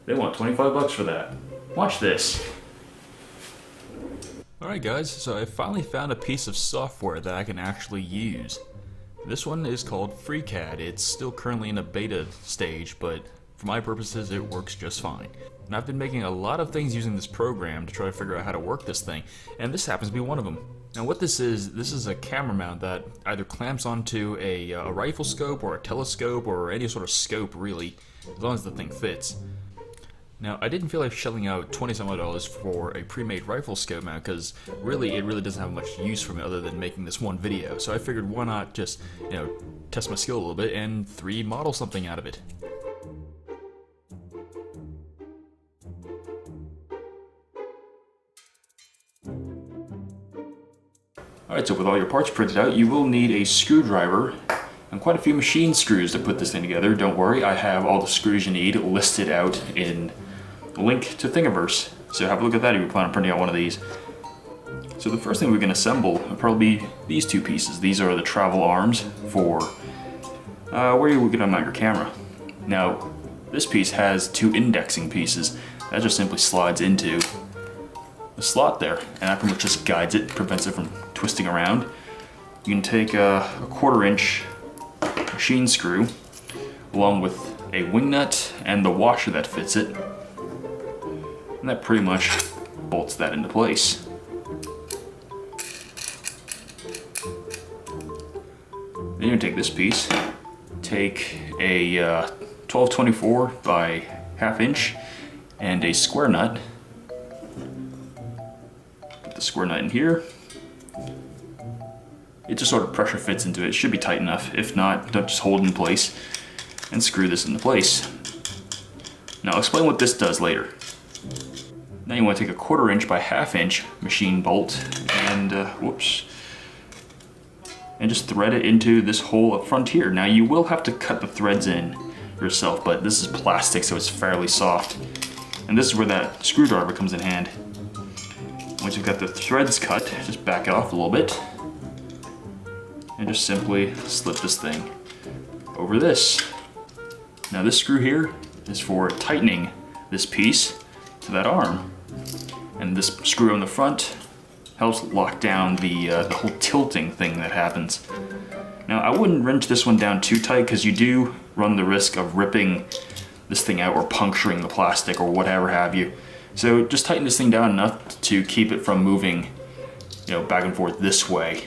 They want 25 bucks for that. Watch this. Alright guys, so I finally found a piece of software that I can actually use. This one is called FreeCAD. It's still currently in a beta stage, but for my purposes it works just fine. And I've been making a lot of things using this program to try to figure out how to work this thing, and this happens to be one of them. Now what this is a camera mount that either clamps onto a rifle scope or a telescope or any sort of scope really, as long as the thing fits. Now, I didn't feel like shelling out $20-some odd for a pre-made rifle scope mount because it really doesn't have much use for me other than making this one video. So I figured why not just, test my skill a little bit and 3D model something out of it. Alright, so with all your parts printed out, you will need a screwdriver and quite a few machine screws to put this thing together. Don't worry, I have all the screws you need listed out in a link to Thingiverse. So have a look at that if you plan on printing out one of these. So the first thing we can assemble will probably be these two pieces. These are the travel arms for where you're going to mount your camera. Now, this piece has two indexing pieces. That just simply slides into the slot there, and that pretty much just guides it, prevents it from twisting around. You can take a 1/4 inch machine screw along with a wing nut and the washer that fits it, and that pretty much bolts that into place. Then you take this piece, take a 1224 by 1/2 inch and a square nut. Put the square nut in here. It just sort of pressure fits into it. It should be tight enough. If not, don't just hold it in place and screw this into place. Now I'll explain what this does later. Now you want to take a 1/4 inch by 1/2 inch machine bolt and and just thread it into this hole up front here. Now you will have to cut the threads in yourself, but this is plastic, so it's fairly soft. And this is where that screwdriver comes in hand. Once you've got the threads cut, just back it off a little bit and just simply slip this thing over this. Now this screw here is for tightening this piece to that arm, and this screw on the front helps lock down the whole tilting thing that happens. Now I wouldn't wrench this one down too tight because you do run the risk of ripping this thing out or puncturing the plastic or whatever have you. So just tighten this thing down enough to keep it from moving, back and forth this way.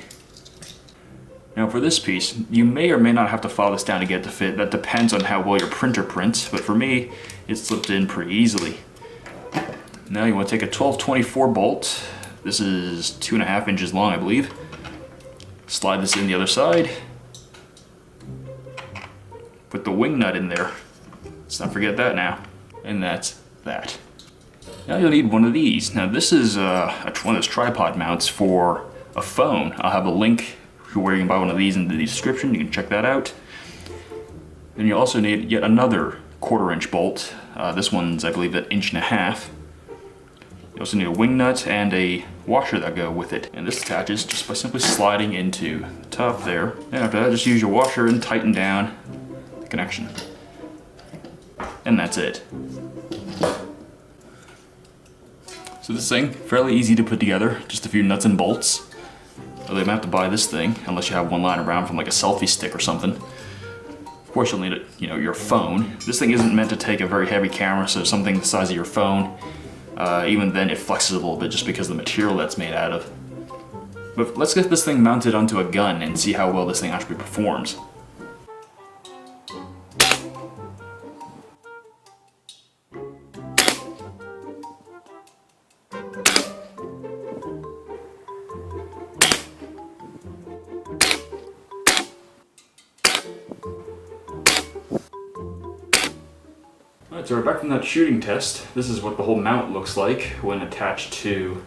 Now for this piece, you may or may not have to file this down to get it to fit. That depends on how well your printer prints, but for me, it slipped in pretty easily. Now you want to take a 1224 bolt. This is 2.5 inches long, I believe. Slide this in the other side. Put the wing nut in there. Let's not forget that now. And that's that. Now you'll need one of these. Now this is one of those tripod mounts for a phone. I'll have a link where you can buy one of these in the description. You can check that out. Then you also need yet another 1/4 inch bolt. This one's, I believe, 1.5 inches. You also need a wing nut and a washer that go with it. And this attaches just by simply sliding into the top there. And after that, just use your washer and tighten down the connection. And that's it. So this thing, fairly easy to put together. Just a few nuts and bolts. Although you might have to buy this thing, unless you have one lying around from like a selfie stick or something. Of course you'll need it, your phone. This thing isn't meant to take a very heavy camera, so something the size of your phone, even then it flexes a little bit just because of the material that's made out of. But let's get this thing mounted onto a gun and see how well this thing actually performs. Alright, so we're back from that shooting test. This is what the whole mount looks like when attached to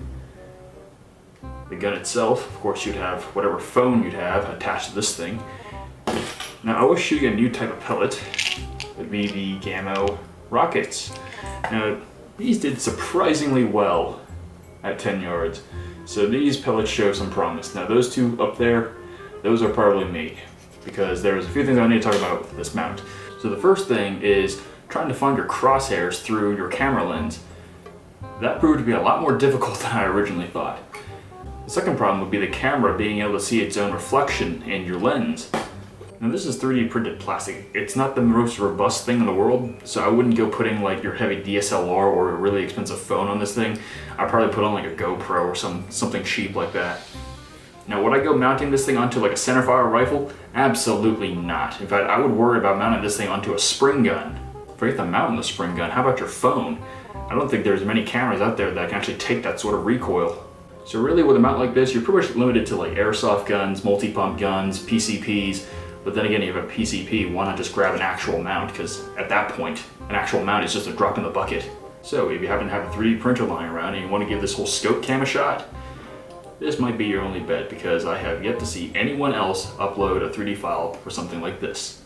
the gun itself. Of course, you'd have whatever phone you'd have attached to this thing. Now, I was shooting a new type of pellet. It would be the Gamo rockets. Now, these did surprisingly well at 10 yards. So these pellets show some promise. Now, those two up there, those are probably me, because there's a few things I need to talk about with this mount. So the first thing is trying to find your crosshairs through your camera lens. That proved to be a lot more difficult than I originally thought. The second problem would be the camera being able to see its own reflection in your lens. Now this is 3D printed plastic. It's not the most robust thing in the world, so I wouldn't go putting like your heavy DSLR or a really expensive phone on this thing. I'd probably put on like a GoPro or something cheap like that. Now would I go mounting this thing onto like a centerfire rifle? Absolutely not. In fact, I would worry about mounting this thing onto a spring gun. Forget the mount on the spring gun, how about your phone? I don't think there's many cameras out there that can actually take that sort of recoil. So really with a mount like this, you're pretty much limited to like airsoft guns, multi-pump guns, PCPs. But then again, you have a PCP, why not just grab an actual mount? Because at that point, an actual mount is just a drop in the bucket. So if you happen to have a 3D printer lying around and you want to give this whole scope cam a shot, this might be your only bet, because I have yet to see anyone else upload a 3D file for something like this.